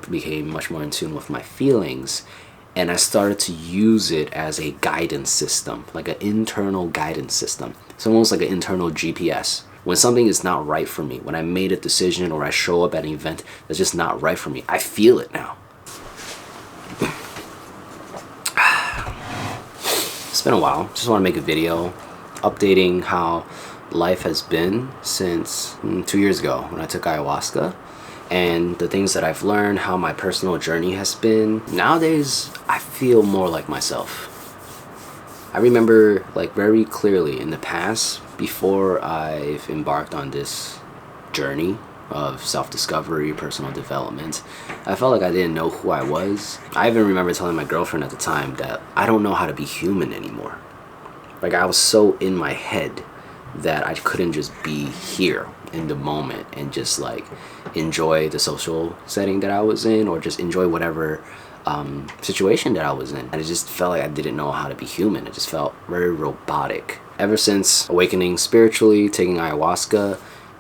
became much more in tune with my feelings, and I started to use it as a guidance system, like an internal guidance system. It's almost like an internal GPS. When something is not right for me, when I made a decision or I show up at an event that's just not right for me, I feel it now. It's been a while. Just want to make a video updating how life has been since 2 years ago when I took ayahuasca, and the things that I've learned, how my personal journey has been. Nowadays, I feel more like myself. I remember like very clearly in the past, before I've embarked on this journey of self-discovery, personal development, I felt like I didn't know who I was. I even remember telling my girlfriend at the time that I don't know how to be human anymore. Like, I was so in my head that I couldn't just be here in the moment and just like enjoy the social setting that I was in, or just enjoy whatever situation that I was in. And it just felt like I didn't know how to be human. It just felt very robotic. Ever since awakening spiritually, taking ayahuasca,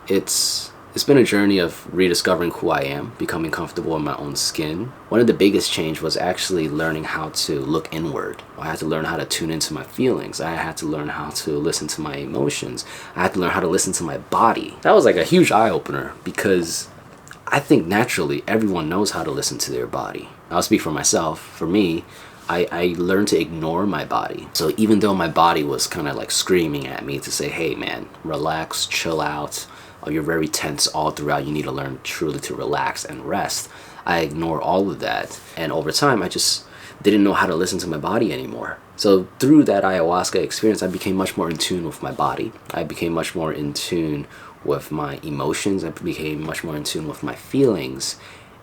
it's been a journey of rediscovering who I am, becoming comfortable in my own skin. One of the biggest change was actually learning how to look inward. I had to learn how to tune into my feelings. I had to learn how to listen to my emotions. I had to learn how to listen to my body. That was like a huge eye-opener, because I think naturally everyone knows how to listen to their body. I'll speak for myself. For me, I learned to ignore my body. So even though my body was kind of like screaming at me to say, hey man, relax, chill out, you're very tense all throughout, you need to learn truly to relax and rest, I ignored all of that. And over time, I just didn't know how to listen to my body anymore. So through that ayahuasca experience, I became much more in tune with my body. I became much more in tune with my emotions. I became much more in tune with my feelings.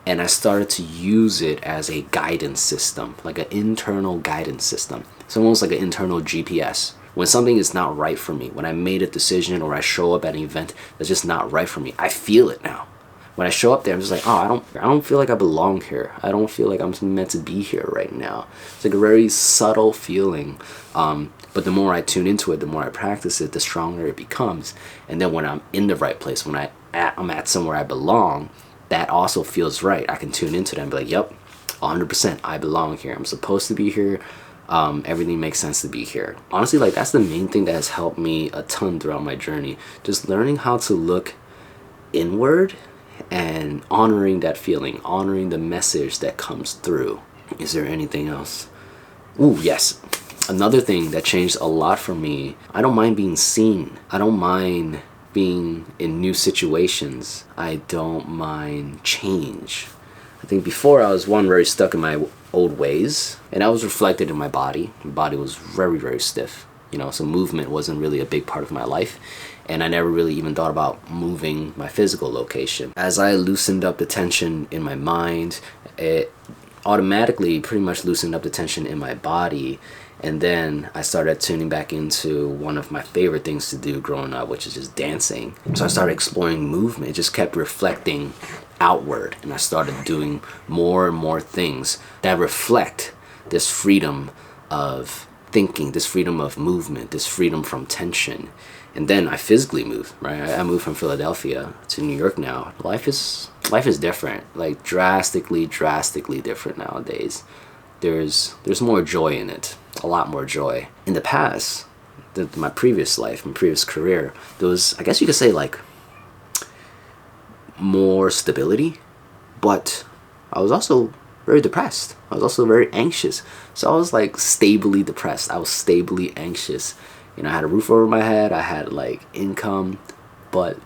And I started to use it as a guidance system, like an internal guidance system. It's almost like an internal GPS. When something is not right for me, when I made a decision or I show up at an event that's just not right for me, I feel it now. When I show up there, I'm just like, oh, I don't feel like I belong here. I don't feel like I'm meant to be here right now. It's like a very subtle feeling. But the more I tune into it, the more I practice it, the stronger it becomes. And then when I'm in the right place, when I'm at somewhere I belong, that also feels right. I can tune into it and be like, yep, 100%, I belong here. I'm supposed to be here. Everything makes sense to be here. Honestly, like, that's the main thing that has helped me a ton throughout my journey. Just learning how to look inward and honoring that feeling, honoring the message that comes through. Is there anything else? Ooh, yes. Another thing that changed a lot for me, I don't mind being seen. I don't mind being in new situations. I don't mind change. I think before I was very stuck in my old ways, and that was reflected in my body. My body was very, very stiff. So movement wasn't really a big part of my life, and I never really even thought about moving my physical location. As I loosened up the tension in my mind, it automatically pretty much loosened up the tension in my body. And then I started tuning back into one of my favorite things to do growing up, which is just dancing. So I started exploring movement. It just kept reflecting outward, and I started doing more and more things that reflect this freedom of thinking, this freedom of movement, this freedom from tension. And then I physically moved, right? I moved from Philadelphia to New York now. Life is different, like drastically different nowadays. There's more joy in it, a lot more joy. In the past, my previous life, my previous career, there was, I guess you could say, like, more stability, but I was also very depressed. I was also very anxious. So I was like stably depressed. I was stably anxious. I had a roof over my head. I had like income, but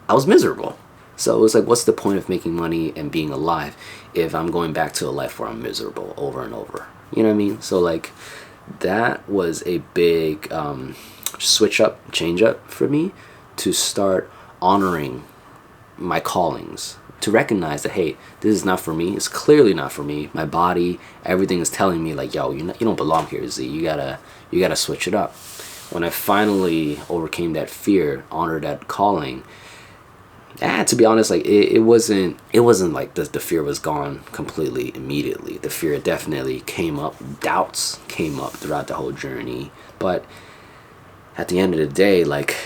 I was miserable. So it was like, what's the point of making money and being alive if I'm going back to a life where I'm miserable over and over? You know what I mean? So like, that was a big change up for me, to start honoring my callings, to recognize that, hey, this is not for me. It's clearly not for me. My body, everything is telling me like, yo, you don't belong here, Z. You gotta switch it up. When I finally overcame that fear, honored that calling, to be honest, like it wasn't like the fear was gone completely immediately. The fear definitely came up. Doubts came up throughout the whole journey. But at the end of the day, like,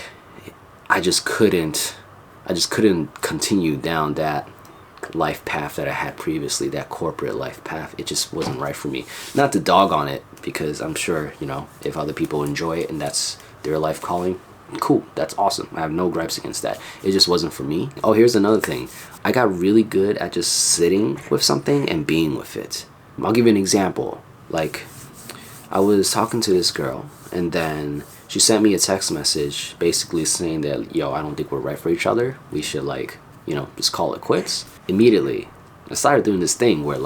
I just couldn't continue down that life path that I had previously, that corporate life path. It just wasn't right for me. Not to dog on it, because I'm sure, if other people enjoy it and that's their life calling, cool, that's awesome. I have no gripes against that. It just wasn't for me. Oh, here's another thing. I got really good at just sitting with something and being with it. I'll give you an example. Like, I was talking to this girl, and then she sent me a text message basically saying that, yo, I don't think we're right for each other. We should, just call it quits. Immediately, I started doing this thing where,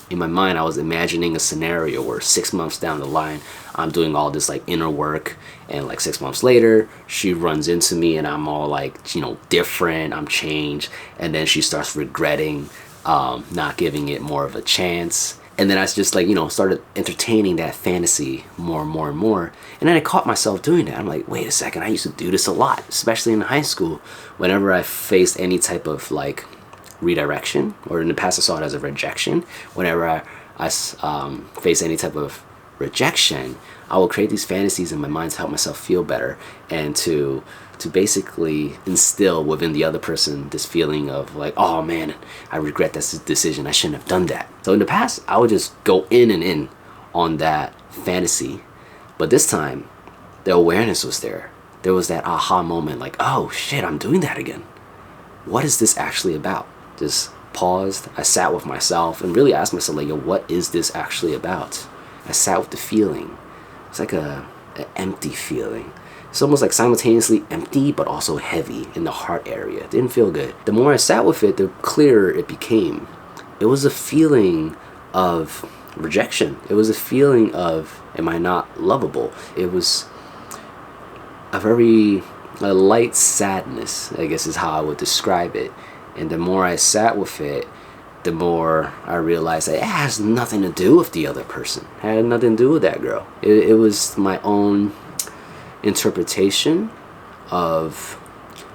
in my mind, I was imagining a scenario where 6 months down the line, I'm doing all this inner work, and 6 months later, she runs into me and I'm all different, I'm changed, and then she starts regretting not giving it more of a chance. And then I just started entertaining that fantasy more and more and more. And then I caught myself doing that. I'm like, wait a second, I used to do this a lot, especially in high school. Whenever I faced any type of redirection, or in the past I saw it as a rejection. Whenever I face any type of rejection, I will create these fantasies in my mind to help myself feel better, and to basically instill within the other person this feeling of oh man, I regret this decision, I shouldn't have done that. So in the past, I would just go in on that fantasy, but this time the awareness was there. There was that aha moment, oh shit, I'm doing that again. What is this actually about? Just paused, I sat with myself and really asked myself, yo, what is this actually about? I sat with the feeling. It's like an empty feeling. It's almost simultaneously empty but also heavy in the heart area. It didn't feel good. The more I sat with it, the clearer it became. It was a feeling of rejection. It was a feeling of, am I not lovable? It was a light sadness, I guess is how I would describe it. And the more I sat with it, the more I realized that it has nothing to do with the other person. It had nothing to do with that girl. It was my own interpretation of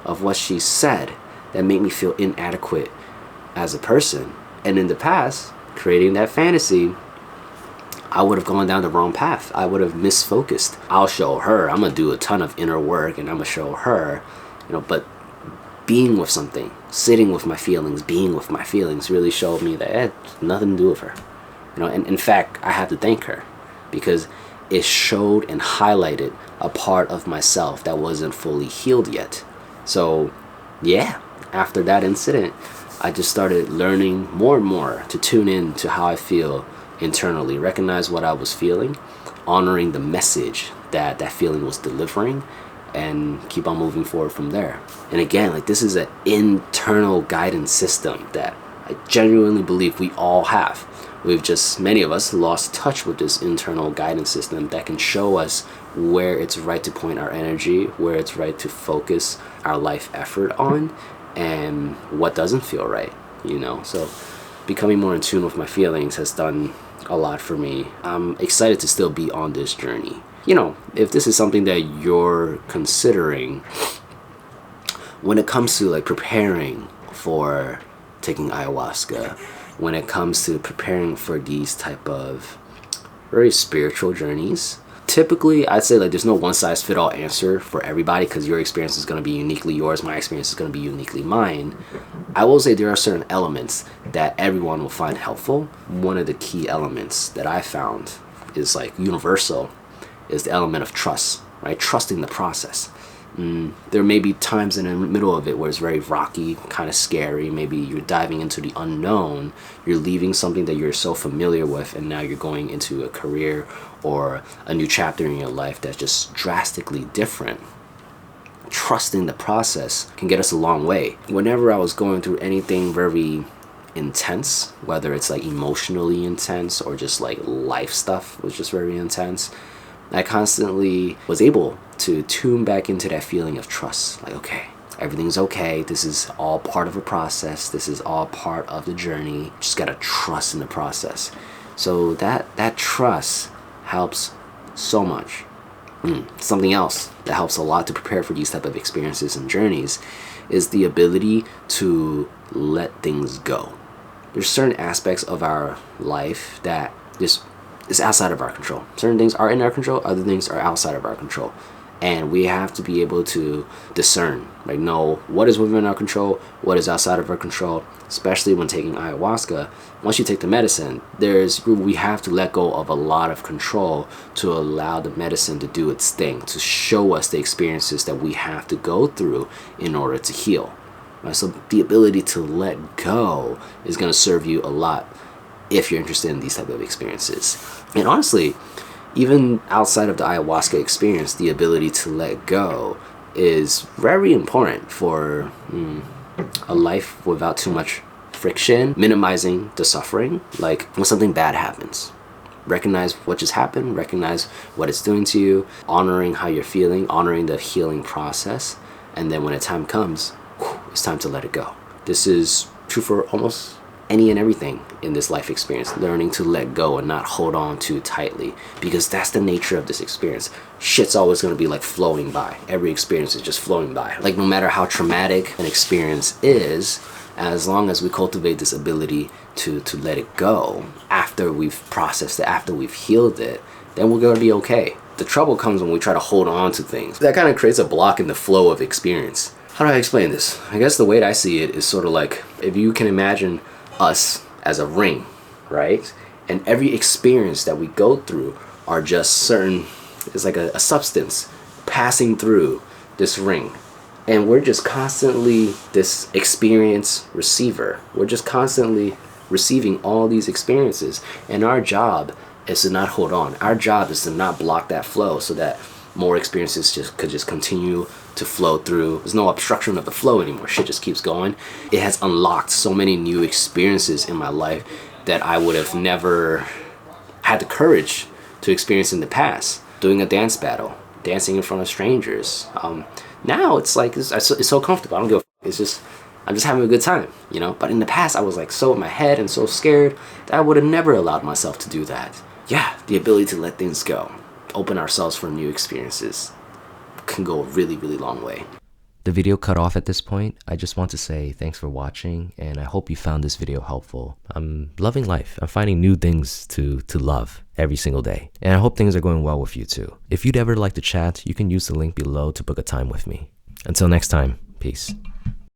what she said that made me feel inadequate as a person. And in the past, creating that fantasy, I would have gone down the wrong path. I would have misfocused. I'll show her. I'm going to do a ton of inner work and I'm going to show her, but being with something, sitting with my feelings, being with my feelings really showed me that it had nothing to do with her. And in fact, I have to thank her, because it showed and highlighted a part of myself that wasn't fully healed yet. So yeah, after that incident, I just started learning more and more to tune in to how I feel internally, recognize what I was feeling, honoring the message that that feeling was delivering, and keep on moving forward from there. And again, this is an internal guidance system that I genuinely believe we all have. We've just, many of us, lost touch with this internal guidance system that can show us where it's right to point our energy, where it's right to focus our life effort on, and what doesn't feel right, So becoming more in tune with my feelings has done a lot for me. I'm excited to still be on this journey. If this is something that you're considering when it comes to preparing for taking ayahuasca, when it comes to preparing for these type of very spiritual journeys, typically I'd say there's no one size fit all answer for everybody, because your experience is going to be uniquely yours, my experience is going to be uniquely mine. I will say there are certain elements that everyone will find helpful. One of the key elements that I found is universal, is the element of trust, right? Trusting the process. There may be times in the middle of it where it's very rocky, kind of scary. Maybe you're diving into the unknown. You're leaving something that you're so familiar with, and now you're going into a career or a new chapter in your life that's just drastically different. Trusting the process can get us a long way. Whenever I was going through anything very intense, whether it's emotionally intense or just life stuff was just very intense, I constantly was able to tune back into that feeling of trust. Okay, everything's okay. This is all part of a process. This is all part of the journey. Just gotta trust in the process. So that trust helps so much. Something else that helps a lot to prepare for these type of experiences and journeys is the ability to let things go. There's certain aspects of our life that just is outside of our control. Certain things are in our control, other things are outside of our control. And we have to be able to discern, like know what is within our control, what is outside of our control, especially when taking ayahuasca. Once you take the medicine, we have to let go of a lot of control to allow the medicine to do its thing, to show us the experiences that we have to go through in order to heal. Right? So the ability to let go is going to serve you a lot if you're interested in these type of experiences. And honestly, even outside of the ayahuasca experience, the ability to let go is very important for a life without too much friction, minimizing the suffering. Like when something bad happens, recognize what just happened, recognize what it's doing to you, honoring how you're feeling, honoring the healing process, and then when the time comes, it's time to let it go. This is true for almost any and everything in this life experience, learning to let go and not hold on too tightly, because that's the nature of this experience. Shit's always going to be like flowing by. Every experience is just flowing by. Like no matter how traumatic an experience is, as long as we cultivate this ability to let it go after we've processed it, after we've healed it, then we're going to be okay. The trouble comes when we try to hold on to things. That kind of creates a block in the flow of experience. How do I explain this? I guess the way that I see it is sort of like, if you can imagine us as a ring, right? And every experience that we go through are just certain, it's like a substance passing through this ring. And we're just constantly this experience receiver. We're just constantly receiving all these experiences. And our job is to not hold on. Our job is to not block that flow so that more experiences could just continue to flow through. There's no obstruction of the flow anymore. Shit just keeps going. It has unlocked so many new experiences in my life that I would have never had the courage to experience in the past. Doing a dance battle, dancing in front of strangers. Now it's like, it's so comfortable. I don't give a fuck. It's just, I'm just having a good time, you know? But in the past, I was like so in my head and so scared that I would have never allowed myself to do that. Yeah, the ability to let things go, open ourselves for new experiences, can go a really, really long way. The video cut off at this point. I just want to say thanks for watching, and I hope you found this video helpful. I'm loving life. I'm finding new things to love every single day. And I hope things are going well with you too. If you'd ever like to chat, you can use the link below to book a time with me. Until next time, peace.